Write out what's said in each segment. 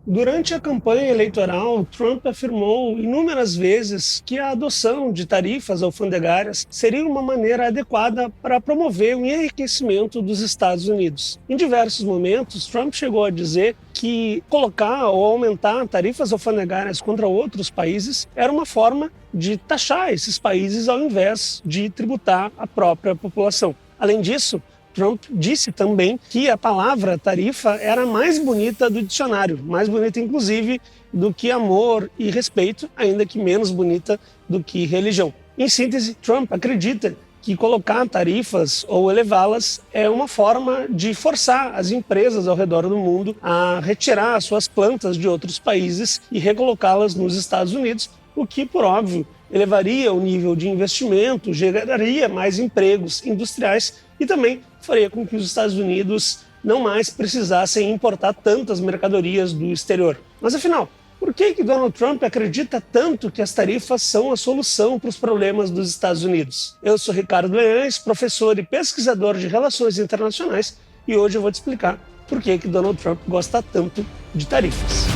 Durante a campanha eleitoral, Trump afirmou inúmeras vezes que a adoção de tarifas alfandegárias seria uma maneira adequada para promover o enriquecimento dos Estados Unidos. Em diversos momentos, Trump chegou a dizer que colocar ou aumentar tarifas alfandegárias contra outros países era uma forma de taxar esses países ao invés de tributar a própria população. Além disso, Trump disse também que a palavra tarifa era a mais bonita do dicionário, mais bonita inclusive do que amor e respeito, ainda que menos bonita do que religião. Em síntese, Trump acredita que colocar tarifas ou elevá-las é uma forma de forçar as empresas ao redor do mundo a retirar suas plantas de outros países e recolocá-las nos Estados Unidos, o que, por óbvio, elevaria o nível de investimento, geraria mais empregos industriais e também faria com que os Estados Unidos não mais precisassem importar tantas mercadorias do exterior. Mas afinal, por que Donald Trump acredita tanto que as tarifas são a solução para os problemas dos Estados Unidos? Eu sou Ricardo Leães, professor e pesquisador de Relações Internacionais, e hoje eu vou te explicar por que Donald Trump gosta tanto de tarifas.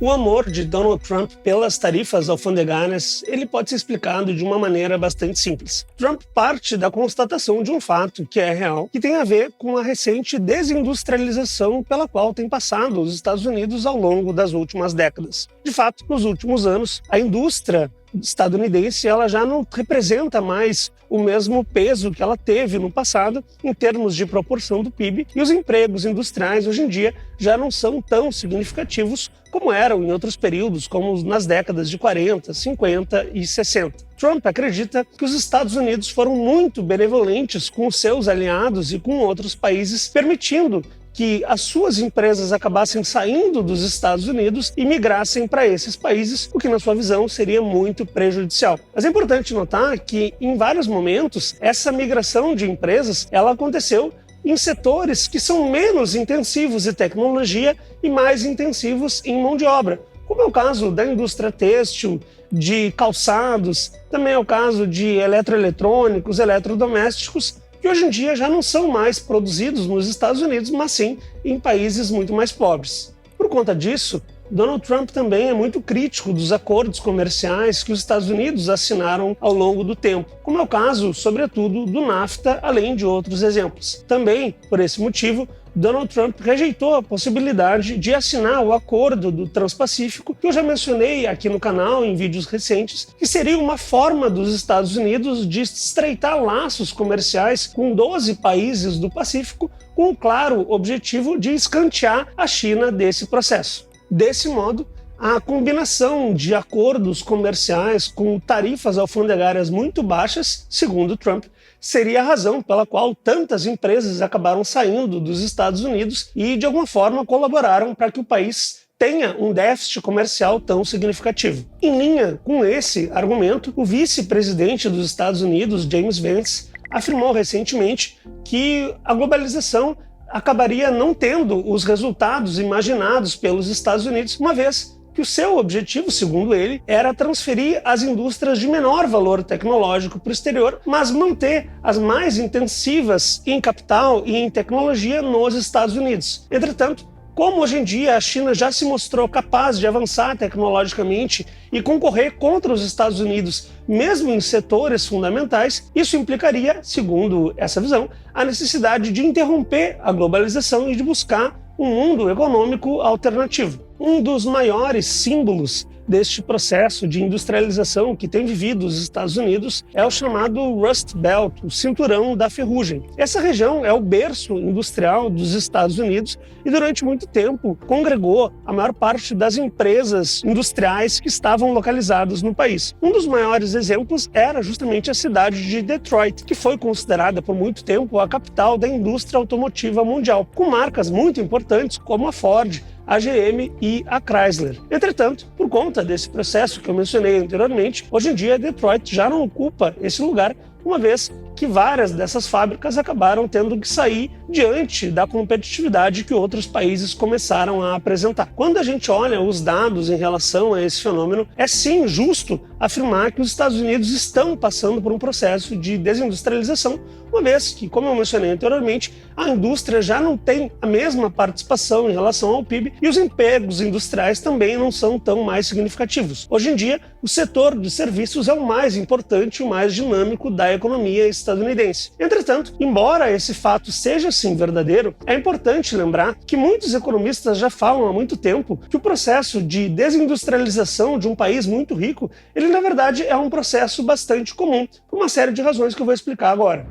O amor de Donald Trump pelas tarifas alfandegárias ele pode ser explicado de uma maneira bastante simples. Trump parte da constatação de um fato que é real, que tem a ver com a recente desindustrialização pela qual tem passado os Estados Unidos ao longo das últimas décadas. De fato, nos últimos anos, a indústria estadunidense ela já não representa mais o mesmo peso que ela teve no passado em termos de proporção do PIB, e os empregos industriais hoje em dia já não são tão significativos como eram em outros períodos, como nas décadas de 40, 50 e 60. Trump acredita que os Estados Unidos foram muito benevolentes com os seus aliados e com outros países, permitindo que as suas empresas acabassem saindo dos Estados Unidos e migrassem para esses países, o que na sua visão seria muito prejudicial. Mas é importante notar que em vários momentos essa migração de empresas ela aconteceu em setores que são menos intensivos em tecnologia e mais intensivos em mão de obra, como é o caso da indústria têxtil, de calçados, também é o caso de eletroeletrônicos, eletrodomésticos, que hoje em dia já não são mais produzidos nos Estados Unidos, mas sim em países muito mais pobres. Por conta disso, Donald Trump também é muito crítico dos acordos comerciais que os Estados Unidos assinaram ao longo do tempo, como é o caso, sobretudo, do NAFTA, além de outros exemplos. Também, por esse motivo, Donald Trump rejeitou a possibilidade de assinar o acordo do Transpacífico, que eu já mencionei aqui no canal em vídeos recentes, que seria uma forma dos Estados Unidos de estreitar laços comerciais com 12 países do Pacífico, com o claro objetivo de escantear a China desse processo. Desse modo, a combinação de acordos comerciais com tarifas alfandegárias muito baixas, segundo Trump, seria a razão pela qual tantas empresas acabaram saindo dos Estados Unidos e, de alguma forma, colaboraram para que o país tenha um déficit comercial tão significativo. Em linha com esse argumento, o vice-presidente dos Estados Unidos, James Vance, afirmou recentemente que a globalização acabaria não tendo os resultados imaginados pelos Estados Unidos, uma vez que o seu objetivo, segundo ele, era transferir as indústrias de menor valor tecnológico para o exterior, mas manter as mais intensivas em capital e em tecnologia nos Estados Unidos. Entretanto, como hoje em dia a China já se mostrou capaz de avançar tecnologicamente e concorrer contra os Estados Unidos, mesmo em setores fundamentais, isso implicaria, segundo essa visão, a necessidade de interromper a globalização e de buscar um mundo econômico alternativo. Um dos maiores símbolos deste processo de industrialização que tem vivido os Estados Unidos é o chamado Rust Belt, o cinturão da ferrugem. Essa região é o berço industrial dos Estados Unidos e durante muito tempo congregou a maior parte das empresas industriais que estavam localizadas no país. Um dos maiores exemplos era justamente a cidade de Detroit, que foi considerada por muito tempo a capital da indústria automotiva mundial, com marcas muito importantes como a Ford, a GM e a Chrysler. Entretanto, por conta desse processo que eu mencionei anteriormente, hoje em dia Detroit já não ocupa esse lugar, uma vez que várias dessas fábricas acabaram tendo que sair diante da competitividade que outros países começaram a apresentar. Quando a gente olha os dados em relação a esse fenômeno, é sim justo afirmar que os Estados Unidos estão passando por um processo de desindustrialização, uma vez que, como eu mencionei anteriormente, a indústria já não tem a mesma participação em relação ao PIB e os empregos industriais também não são tão mais significativos. Hoje em dia, o setor de serviços é o mais importante e o mais dinâmico da economia estadunidense. Entretanto, embora esse fato seja sim verdadeiro, é importante lembrar que muitos economistas já falam há muito tempo que o processo de desindustrialização de um país muito rico, ele na verdade é um processo bastante comum, por uma série de razões que eu vou explicar agora.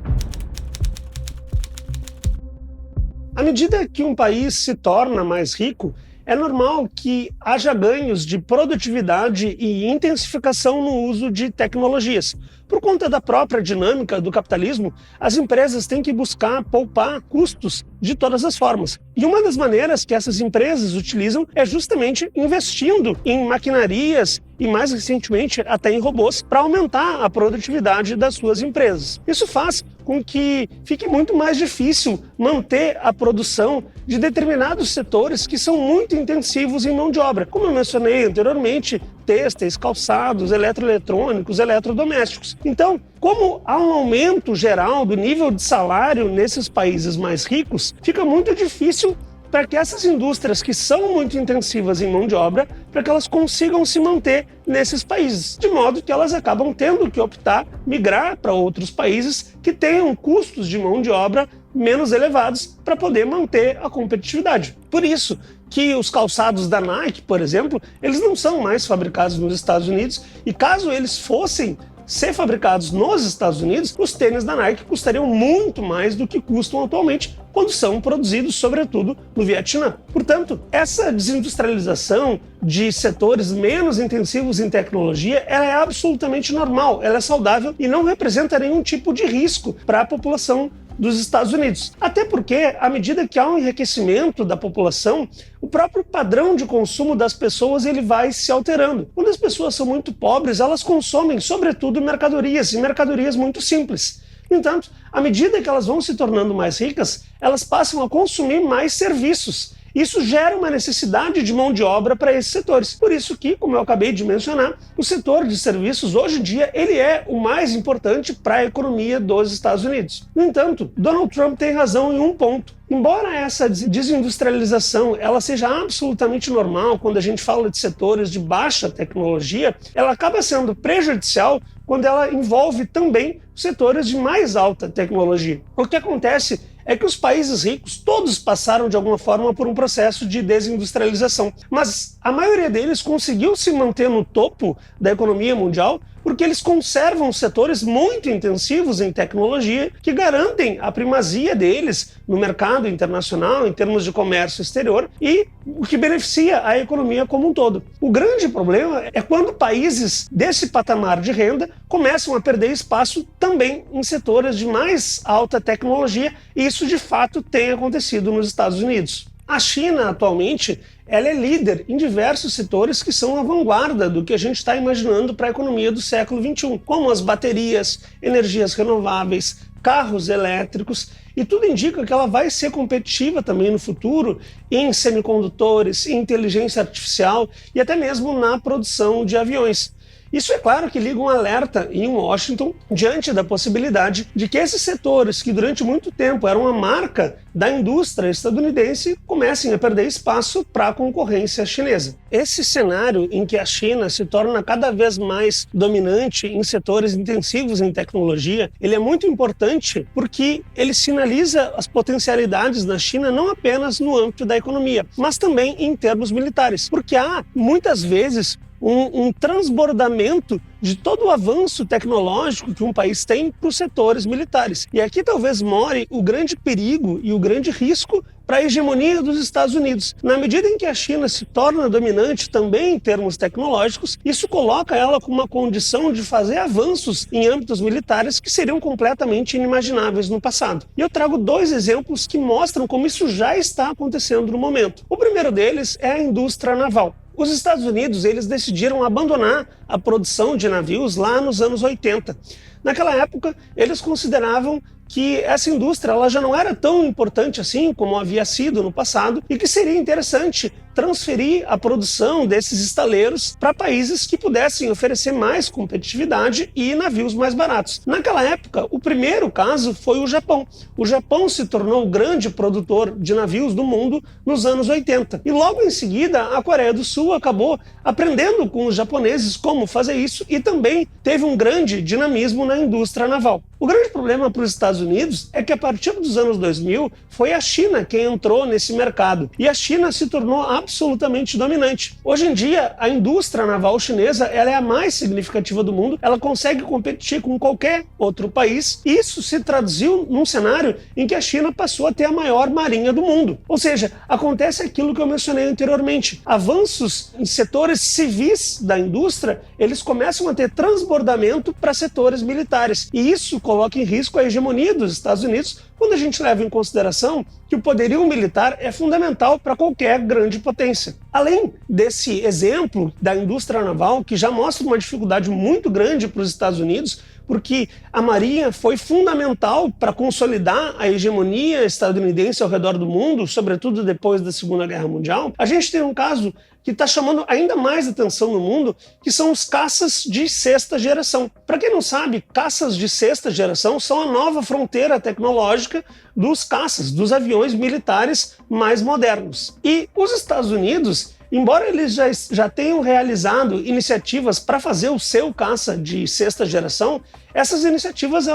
À medida que um país se torna mais rico, é normal que haja ganhos de produtividade e intensificação no uso de tecnologias. Por conta da própria dinâmica do capitalismo, as empresas têm que buscar poupar custos de todas as formas. E uma das maneiras que essas empresas utilizam é justamente investindo em maquinarias e, mais recentemente, até em robôs, para aumentar a produtividade das suas empresas. Isso faz com que fique muito mais difícil manter a produção de determinados setores que são muito intensivos em mão de obra. Como eu mencionei anteriormente, têxteis, calçados, eletroeletrônicos, eletrodomésticos. Então, como há um aumento geral do nível de salário nesses países mais ricos, fica muito difícil para que essas indústrias que são muito intensivas em mão de obra, para que elas consigam se manter nesses países, de modo que elas acabam tendo que optar, migrar para outros países que tenham custos de mão de obra menos elevados para poder manter a competitividade. Por isso que os calçados da Nike, por exemplo, eles não são mais fabricados nos Estados Unidos e caso eles fossem ser fabricados nos Estados Unidos, os tênis da Nike custariam muito mais do que custam atualmente quando são produzidos, sobretudo, no Vietnã. Portanto, essa desindustrialização de setores menos intensivos em tecnologia, ela é absolutamente normal, ela é saudável e não representa nenhum tipo de risco para a população dos Estados Unidos. Até porque, à medida que há um enriquecimento da população, o próprio padrão de consumo das pessoas ele vai se alterando. Quando as pessoas são muito pobres, elas consomem, sobretudo, mercadorias, e mercadorias muito simples. No entanto, à medida que elas vão se tornando mais ricas, elas passam a consumir mais serviços. Isso gera uma necessidade de mão de obra para esses setores. Por isso que, como eu acabei de mencionar, o setor de serviços, hoje em dia, ele é o mais importante para a economia dos Estados Unidos. No entanto, Donald Trump tem razão em um ponto. Embora essa desindustrialização ela seja absolutamente normal quando a gente fala de setores de baixa tecnologia, ela acaba sendo prejudicial quando ela envolve também setores de mais alta tecnologia. O que acontece é que os países ricos, todos passaram de alguma forma por um processo de desindustrialização, mas a maioria deles conseguiu se manter no topo da economia mundial porque eles conservam setores muito intensivos em tecnologia que garantem a primazia deles no mercado internacional em termos de comércio exterior e o que beneficia a economia como um todo. O grande problema é quando países desse patamar de renda começam a perder espaço também em setores de mais alta tecnologia e isso de fato tem acontecido nos Estados Unidos. A China, atualmente, ela é líder em diversos setores que são a vanguarda do que a gente está imaginando para a economia do século XXI, como as baterias, energias renováveis, carros elétricos, e tudo indica que ela vai ser competitiva também no futuro em semicondutores, em inteligência artificial e até mesmo na produção de aviões. Isso é claro que liga um alerta em Washington diante da possibilidade de que esses setores que durante muito tempo eram a marca da indústria estadunidense comecem a perder espaço para a concorrência chinesa. Esse cenário em que a China se torna cada vez mais dominante em setores intensivos em tecnologia, ele é muito importante porque ele sinaliza as potencialidades da China não apenas no âmbito da economia, mas também em termos militares, porque há muitas vezes um transbordamento de todo o avanço tecnológico que um país tem para os setores militares. E aqui talvez more o grande perigo e o grande risco para a hegemonia dos Estados Unidos. Na medida em que a China se torna dominante também em termos tecnológicos, isso coloca ela com uma condição de fazer avanços em âmbitos militares que seriam completamente inimagináveis no passado. E eu trago dois exemplos que mostram como isso já está acontecendo no momento. O primeiro deles é a indústria naval. Os Estados Unidos eles decidiram abandonar a produção de navios lá nos anos 80. Naquela época, eles consideravam que essa indústria ela já não era tão importante assim como havia sido no passado e que seria interessante transferir a produção desses estaleiros para países que pudessem oferecer mais competitividade e navios mais baratos. Naquela época, o primeiro caso foi o Japão. O Japão se tornou o grande produtor de navios do mundo nos anos 80. E logo em seguida, a Coreia do Sul acabou aprendendo com os japoneses como fazer isso e também teve um grande dinamismo na indústria naval. O grande problema para os Estados Unidos é que a partir dos anos 2000 foi a China quem entrou nesse mercado e a China se tornou absolutamente dominante. Hoje em dia, a indústria naval chinesa ela é a mais significativa do mundo, ela consegue competir com qualquer outro país e isso se traduziu num cenário em que a China passou a ter a maior marinha do mundo. Ou seja, acontece aquilo que eu mencionei anteriormente. Avanços em setores civis da indústria, eles começam a ter transbordamento para setores militares e isso coloca em risco a hegemonia dos Estados Unidos quando a gente leva em consideração que o poderio militar é fundamental para qualquer grande potência. Além desse exemplo da indústria naval, que já mostra uma dificuldade muito grande para os Estados Unidos, porque a Marinha foi fundamental para consolidar a hegemonia estadunidense ao redor do mundo, sobretudo depois da Segunda Guerra Mundial, a gente tem um caso que está chamando ainda mais atenção no mundo, que são os caças de sexta geração. Para quem não sabe, caças de sexta geração são a nova fronteira tecnológica dos caças, dos aviões militares mais modernos. E os Estados Unidos, embora eles já tenham realizado iniciativas para fazer o seu caça de sexta geração, essas iniciativas,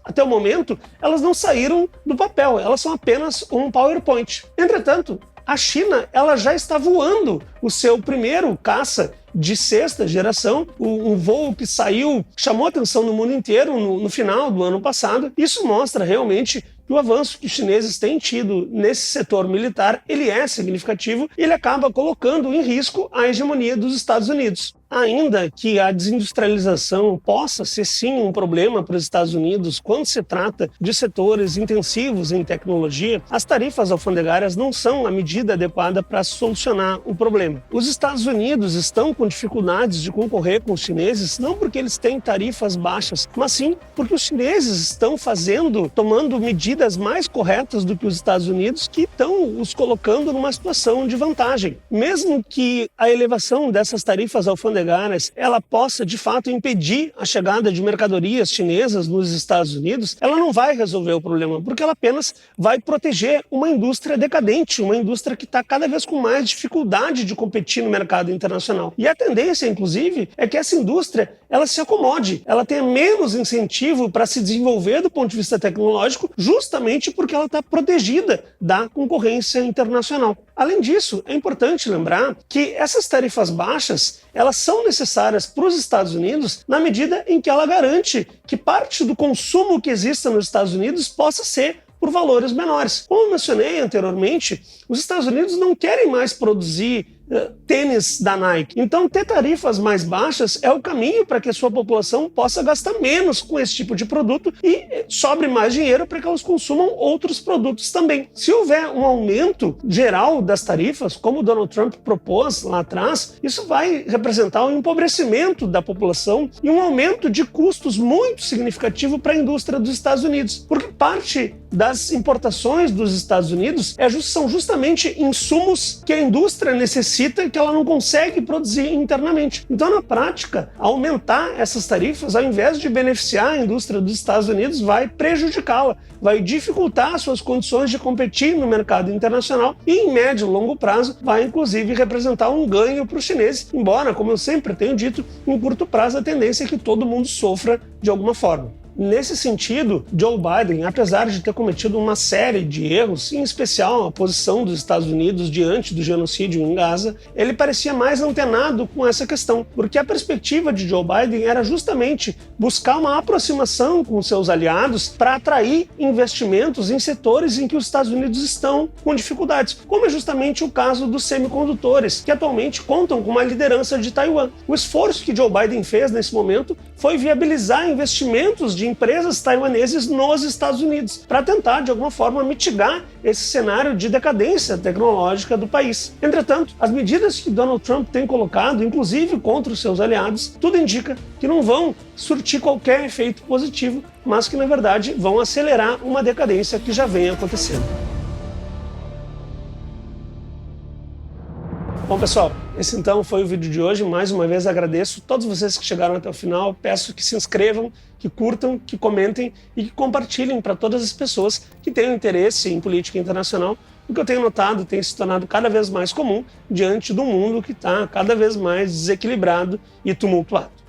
até o momento, elas não saíram do papel, elas são apenas um PowerPoint. Entretanto, a China ela já está voando o seu primeiro caça de sexta geração, um voo que chamou atenção no mundo inteiro no final do ano passado. Isso mostra realmente que o avanço que os chineses têm tido nesse setor militar, ele é significativo e ele acaba colocando em risco a hegemonia dos Estados Unidos. Ainda que a desindustrialização possa ser sim um problema para os Estados Unidos quando se trata de setores intensivos em tecnologia, as tarifas alfandegárias não são a medida adequada para solucionar o problema. Os Estados Unidos estão com dificuldades de concorrer com os chineses, não porque eles têm tarifas baixas, mas sim porque os chineses estão tomando medidas mais corretas do que os Estados Unidos, que estão os colocando numa situação de vantagem. Mesmo que a elevação dessas tarifas alfandegárias ela possa, de fato, impedir a chegada de mercadorias chinesas nos Estados Unidos, ela não vai resolver o problema, porque ela apenas vai proteger uma indústria decadente, uma indústria que está cada vez com mais dificuldade de competir no mercado internacional. E a tendência, inclusive, é que essa indústria ela se acomode, ela tenha menos incentivo para se desenvolver do ponto de vista tecnológico, justamente porque ela está protegida da concorrência internacional. Além disso, é importante lembrar que essas tarifas baixas, elas são necessárias para os Estados Unidos na medida em que ela garante que parte do consumo que exista nos Estados Unidos possa ser por valores menores. Como eu mencionei anteriormente, os Estados Unidos não querem mais produzir tênis da Nike. Então, ter tarifas mais baixas é o caminho para que a sua população possa gastar menos com esse tipo de produto e sobre mais dinheiro para que elas consumam outros produtos também. Se houver um aumento geral das tarifas, como o Donald Trump propôs lá atrás, isso vai representar um empobrecimento da população e um aumento de custos muito significativo para a indústria dos Estados Unidos, porque parte das importações dos Estados Unidos são justamente insumos que a indústria necessita e que ela não consegue produzir internamente. Então, na prática, aumentar essas tarifas, ao invés de beneficiar a indústria dos Estados Unidos, vai prejudicá-la, vai dificultar suas condições de competir no mercado internacional e, em médio e longo prazo, vai, inclusive, representar um ganho para os chineses, embora, como eu sempre tenho dito, em curto prazo a tendência é que todo mundo sofra de alguma forma. Nesse sentido, Joe Biden, apesar de ter cometido uma série de erros, em especial a posição dos Estados Unidos diante do genocídio em Gaza, ele parecia mais antenado com essa questão, porque a perspectiva de Joe Biden era justamente buscar uma aproximação com seus aliados para atrair investimentos em setores em que os Estados Unidos estão com dificuldades, como é justamente o caso dos semicondutores, que atualmente contam com uma liderança de Taiwan. O esforço que Joe Biden fez nesse momento foi viabilizar investimentos de de empresas taiwaneses nos Estados Unidos, para tentar, de alguma forma, mitigar esse cenário de decadência tecnológica do país. Entretanto, as medidas que Donald Trump tem colocado, inclusive contra os seus aliados, tudo indica que não vão surtir qualquer efeito positivo, mas que, na verdade, vão acelerar uma decadência que já vem acontecendo. Bom, pessoal, esse então foi o vídeo de hoje. Mais uma vez agradeço a todos vocês que chegaram até o final. Peço que se inscrevam, que curtam, que comentem e que compartilhem para todas as pessoas que tenham interesse em política internacional. O que eu tenho notado tem se tornado cada vez mais comum diante do mundo que está cada vez mais desequilibrado e tumultuado.